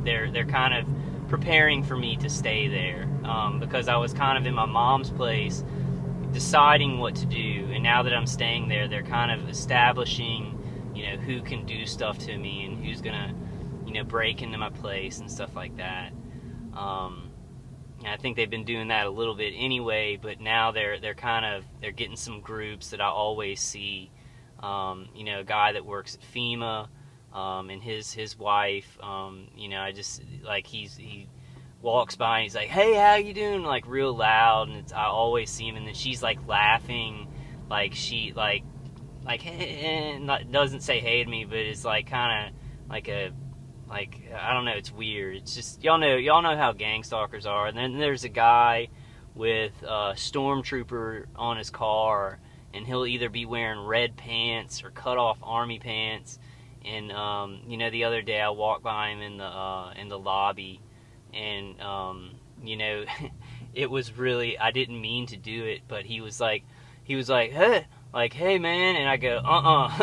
they're kind of preparing for me to stay there, because I was kind of in my mom's place deciding what to do, and now that I'm staying there, they're kind of establishing, who can do stuff to me and who's gonna, break into my place and stuff like that. I think they've been doing that a little bit anyway, but now they're getting some groups that I always see. A guy that works at FEMA, and his wife. I just like he walks by and he's like, "Hey, how you doing?" Like real loud, and I always see him, and then she's like laughing, like she like hey, and doesn't say hey to me, but it's like kind of like I don't know, it's weird. It's just y'all know how gang stalkers are. And then there's a guy with a stormtrooper on his car, and he'll either be wearing red pants or cut off army pants. And the other day I walked by him in the lobby, and it was really, I didn't mean to do it, but he was like, hey. Like, hey man, and I go,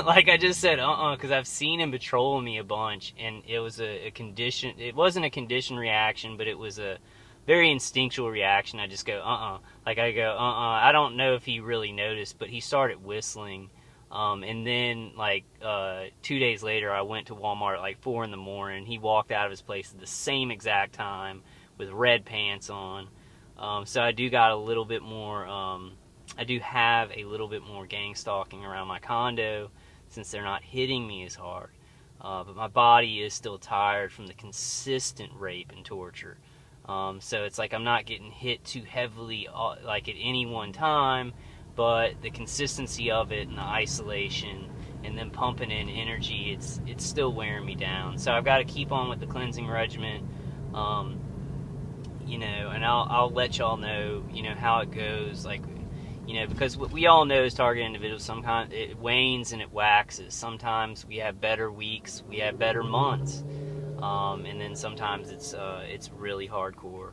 like I just said, because I've seen him patrolling me a bunch, and it was a condition, it wasn't a conditioned reaction, but it was a very instinctual reaction. I just go, like I go, I don't know if he really noticed, but he started whistling, and then, 2 days later, I went to Walmart at like 4 in the morning, he walked out of his place at the same exact time, with red pants on, so I do got a little bit more, I do have a little bit more gang stalking around my condo, since they're not hitting me as hard. But my body is still tired from the consistent rape and torture. So it's like I'm not getting hit too heavily like at any one time, but the consistency of it and the isolation and then pumping in energy, it's still wearing me down. So I've got to keep on with the cleansing regimen. And I'll let y'all know, how it goes, because what we all know is target individuals, sometimes it wanes and it waxes. Sometimes we have better weeks, we have better months, and then sometimes it's really hardcore.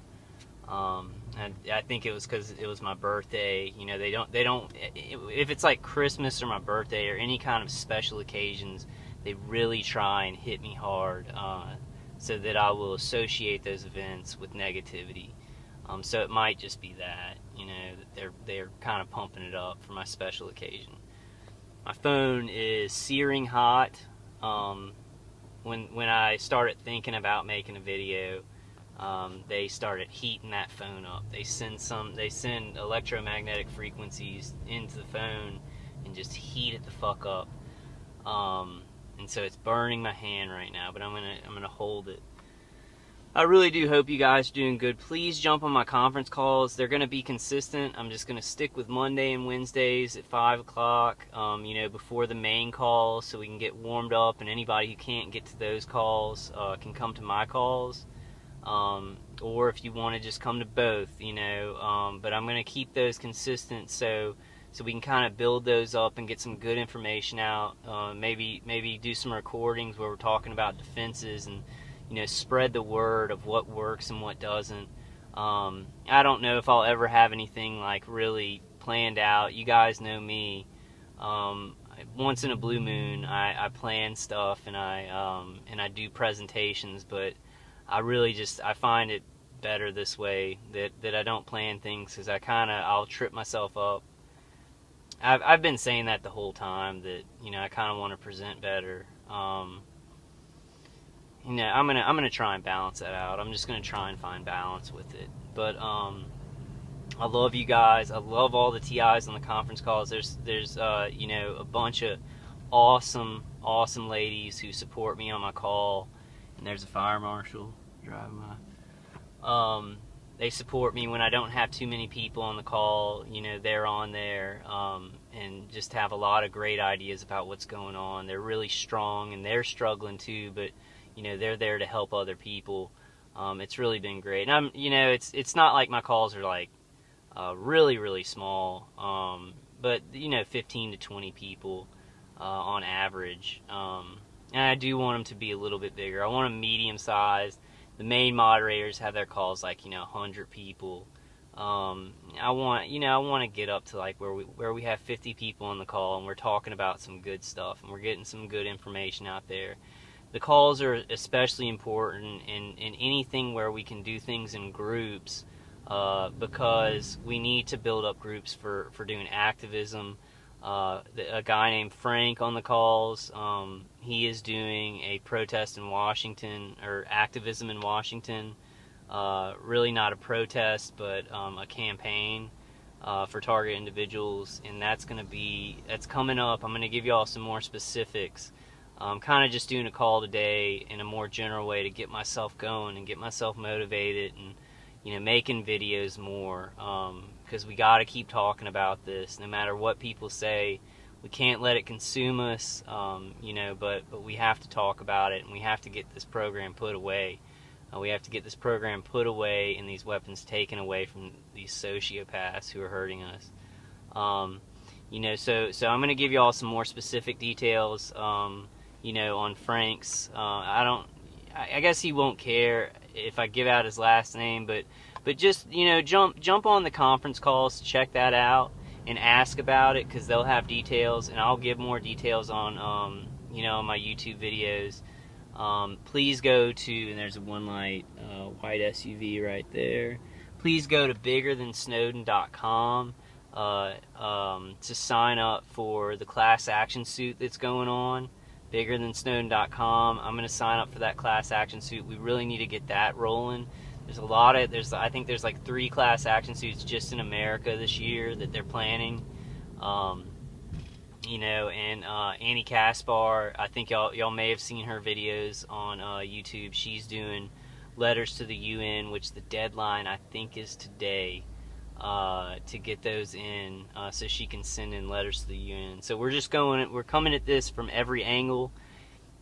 And I think it was because it was my birthday. They don't. If it's like Christmas or my birthday or any kind of special occasions, they really try and hit me hard, so that I will associate those events with negativity. So it might just be that, that they're kind of pumping it up for my special occasion. My phone is searing hot. When I started thinking about making a video, they started heating that phone up. They send electromagnetic frequencies into the phone and just heat it the fuck up. And so it's burning my hand right now, but I'm gonna hold it. I really do hope you guys are doing good. Please jump on my conference calls. They're going to be consistent. I'm just going to stick with Monday and Wednesdays at 5 o'clock, before the main calls, so we can get warmed up, and anybody who can't get to those calls can come to my calls. Or if you want to just come to both, but I'm going to keep those consistent so we can kind of build those up and get some good information out. Maybe do some recordings where we're talking about defenses and spread the word of what works and what doesn't. I don't know if I'll ever have anything like really planned out. You guys know me. Once in a blue moon, I plan stuff and I do presentations, but I find it better this way, that I don't plan things, because I'll trip myself up. I've been saying that the whole time, that I kind of want to present better. I'm gonna try and balance that out. I'm just gonna try and find balance with it. But I love you guys. I love all the TIs on the conference calls. There's a bunch of awesome ladies who support me on my call, and there's a fire marshal driving by. They support me when I don't have too many people on the call. They're on there, and just have a lot of great ideas about what's going on. They're really strong, and they're struggling too, but they're there to help other people. It's really been great. And it's not like my calls are like really, really small, but 15 to 20 people on average. And I do want them to be a little bit bigger. I want them medium sized. The main moderators have their calls like 100 people. I want to get up to like where we have 50 people on the call, and we're talking about some good stuff, and we're getting some good information out there. the calls are especially important in anything where we can do things in groups, because we need to build up groups for doing activism. A guy named Frank on the calls, he is doing a protest in Washington, or activism in Washington. Really not a protest, but a campaign for target individuals, and that's coming up. I'm going to give you all some more specifics. I'm kind of just doing a call today in a more general way to get myself going and get myself motivated, and making videos more, because we got to keep talking about this no matter what people say. We can't let it consume us, but we have to talk about it, and we have to get this program put away. We have to get this program put away and these weapons taken away from these sociopaths who are hurting us. So I'm going to give you all some more specific details, on Frank's. I guess he won't care if I give out his last name, but just, jump on the conference calls to check that out and ask about it, because they'll have details, and I'll give more details on, on my YouTube videos. Please go to, and there's a one light white SUV right there. Please go to biggerthansnowden.com to sign up for the class action suit that's going on. Biggerthansnowden.com. I'm going to sign up for that class action suit. We really need to get that rolling. I think there's like 3 class action suits just in America this year that they're planning. And Annie Kaspar, I think y'all may have seen her videos on YouTube. She's doing letters to the UN, which the deadline I think is today, to get those in, so she can send in letters to the UN. So we're coming at this from every angle,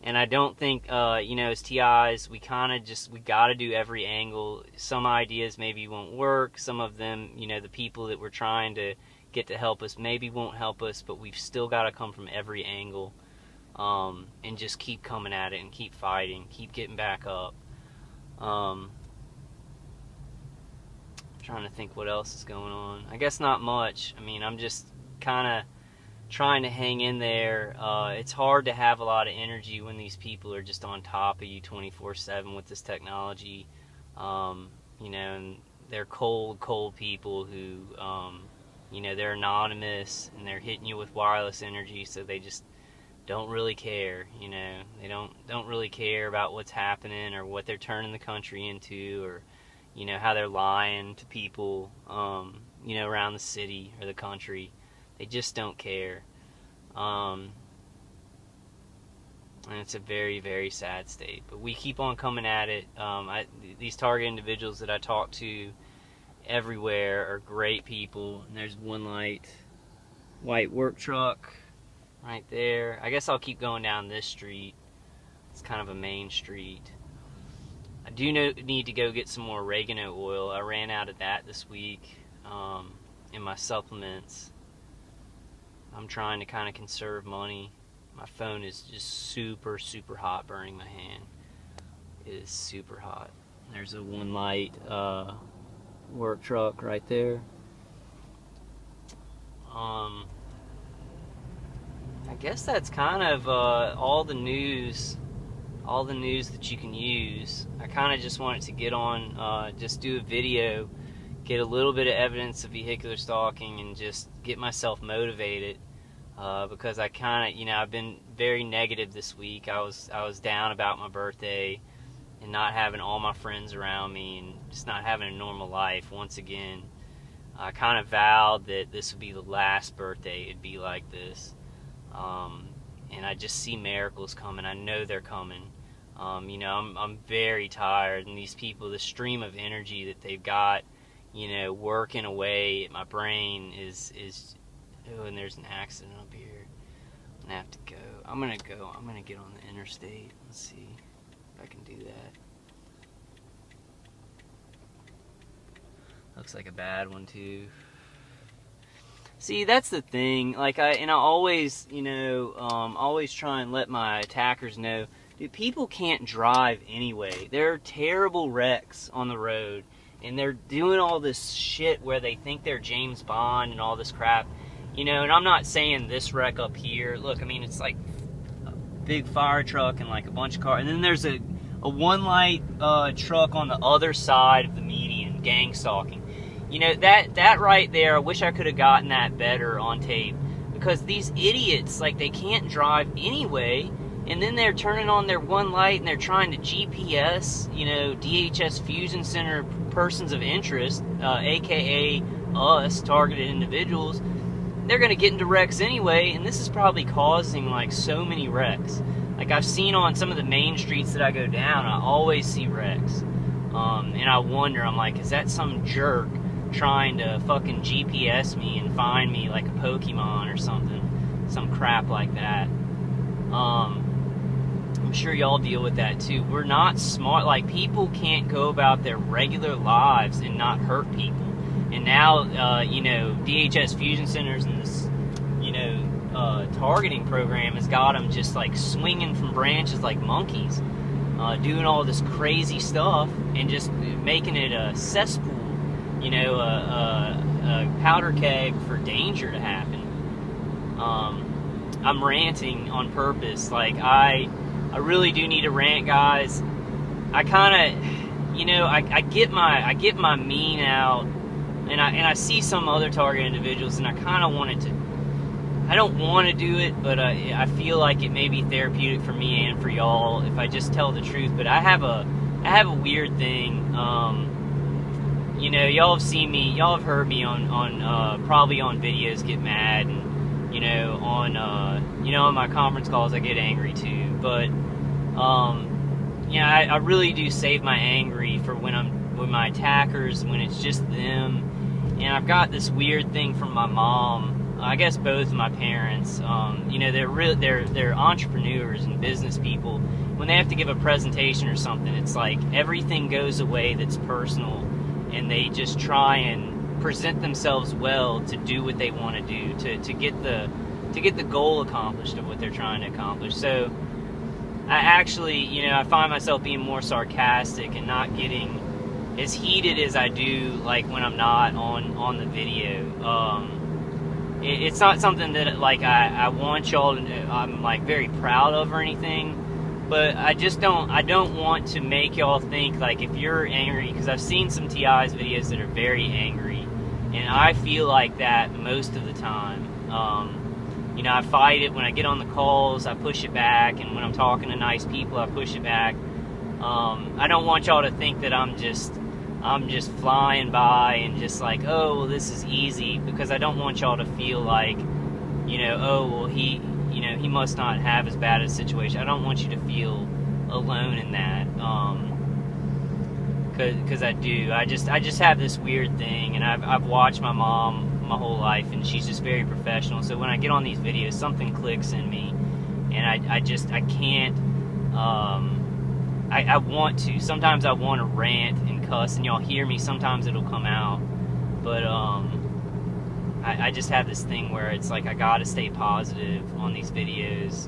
and I don't think, as TIs, we got to do every angle. Some ideas maybe won't work. Some of them, the people that we're trying to get to help us maybe won't help us, but we've still got to come from every angle, and just keep coming at it and keep fighting, keep getting back up. Trying to think what else is going on. I guess not much. I mean, I'm just kind of trying to hang in there. It's hard to have a lot of energy when these people are just on top of you 24/7 with this technology, and they're cold people who, they're anonymous, and they're hitting you with wireless energy, so they just don't really care. They don't really care about what's happening or what they're turning the country into, or how they're lying to people, around the city or the country. They just don't care. And it's a very, very sad state. But we keep on coming at it. These target individuals that I talk to everywhere are great people. And there's one light white work truck right there. I guess I'll keep going down this street. It's kind of a main street. I do need to go get some more oregano oil. I ran out of that this week in my supplements. I'm trying to kind of conserve money. My phone is just super, super hot, burning my hand. It is super hot. There's a one light work truck right there. I guess that's kind of all the news that you can use. I kind of just wanted to get on, just do a video, get a little bit of evidence of vehicular stalking, and just get myself motivated, because I kind of, I've been very negative this week. I was down about my birthday and not having all my friends around me and just not having a normal life. Once again, I kind of vowed that this would be the last birthday it'd be like this. And I just see miracles coming. I know they're coming. I'm very tired, and these people, the stream of energy that they've got, working away at my brain is oh, and there's an accident up here. I'm gonna have to go. I'm gonna get on the interstate. Let's see if I can do that. Looks like a bad one too. See, that's the thing. Like I always, always try and let my attackers know, dude, people can't drive anyway. They're terrible wrecks on the road, and they're doing all this shit where they think they're James Bond and all this crap. And I'm not saying this wreck up here. Look, I mean, it's like big fire truck and like a bunch of cars, and then there's a one light truck on the other side of the median, gang stalking. You know, that right there, I wish I could have gotten that better on tape, because these idiots, like, they can't drive anyway, and then they're turning on their one light and they're trying to GPS, you know, DHS Fusion Center persons of interest, aka us, targeted individuals. They're going to get into wrecks anyway, and this is probably causing, like, so many wrecks. Like, I've seen on some of the main streets that I go down, I always see wrecks. And I wonder, I'm like, is that some jerk trying to fucking GPS me and find me like a Pokemon or something? Some crap like that. I'm sure y'all deal with that too. We're not smart. Like, people can't go about their regular lives and not hurt people. And now, you know, DHS Fusion Centers and this, you know, targeting program has got them just like swinging from branches like monkeys, doing all this crazy stuff and just making it a cesspool, you know, a powder keg for danger to happen. I'm ranting on purpose. Like, I really do need to rant, guys. I kind of, you know, I get my mean out, and I see some other target individuals, and I kind of want it to. I don't want to do it, but I feel like it may be therapeutic for me and for y'all if I just tell the truth. But I have a weird thing. You know, y'all have seen me, y'all have heard me on probably on videos get mad, and you know, on my conference calls I get angry too. But you know, I really do save my angry for when I'm with my attackers, when it's just them. And I've got this weird thing from my mom. I guess both of my parents, you know, they're entrepreneurs and business people. When they have to give a presentation or something, it's like everything goes away that's personal, and they just try and present themselves well to do what they want to do, to get the goal accomplished of what they're trying to accomplish. So I actually, you know, I find myself being more sarcastic and not getting as heated as I do, like, when I'm not on the video. It's not something that, like, I want y'all to know I'm, like, very proud of or anything, but I don't want to make y'all think, like, if you're angry, because I've seen some TI's videos that are very angry, and I feel like that most of the time. You know, I fight it when I get on the calls, I push it back, and when I'm talking to nice people, I push it back. I don't want y'all to think that I'm just flying by and just like, oh, well, this is easy, because I don't want y'all to feel like, you know, oh, well, he must not have as bad a situation. I don't want you to feel alone in that, because I do. I just have this weird thing, and I've watched my mom my whole life, and she's just very professional. So when I get on these videos, something clicks in me, and I can't. I want to. Sometimes I want to rant and cuss, and y'all hear me. Sometimes it'll come out, but I just have this thing where it's like I gotta stay positive on these videos,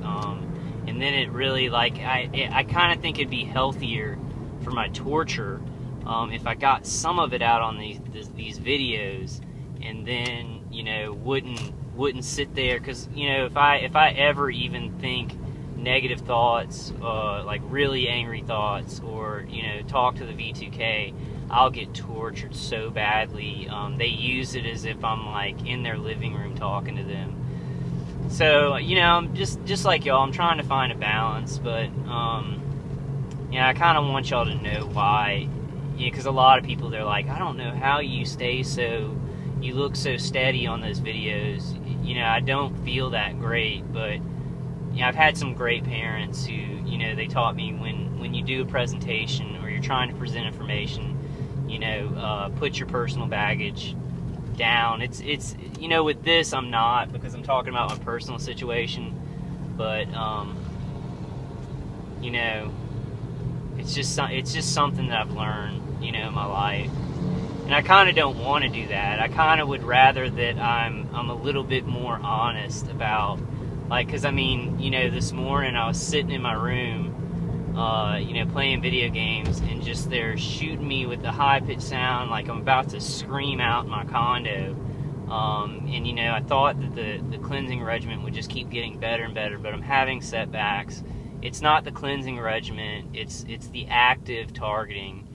and then it really, like, I kind of think it'd be healthier for my torture if I got some of it out on these videos, and then, you know, wouldn't sit there, because, you know, if I ever even think negative thoughts, like really angry thoughts, or, you know, talk to the V2K, I'll get tortured so badly. They use it as if I'm, like, in their living room talking to them. So, you know, I'm just like y'all, I'm trying to find a balance, but yeah, I kind of want y'all to know why, because a lot of people, they're like, I don't know how you look so steady on those videos. You know, I don't feel that great, but you know, I've had some great parents who, you know, they taught me when you do a presentation or you're trying to present information, you know, put your personal baggage down. It's you know, with this I'm not, because I'm talking about my personal situation, but you know, it's just something that I've learned, you know, in my life. And I kind of don't want to do that. I kind of would rather that I'm a little bit more honest about, like, because, I mean, you know, this morning I was sitting in my room, you know, playing video games, and just they're shooting me with the high-pitched sound like I'm about to scream out in my condo, And you know, I thought that the cleansing regimen would just keep getting better and better, but I'm having setbacks. It's not the cleansing regimen, it's the active targeting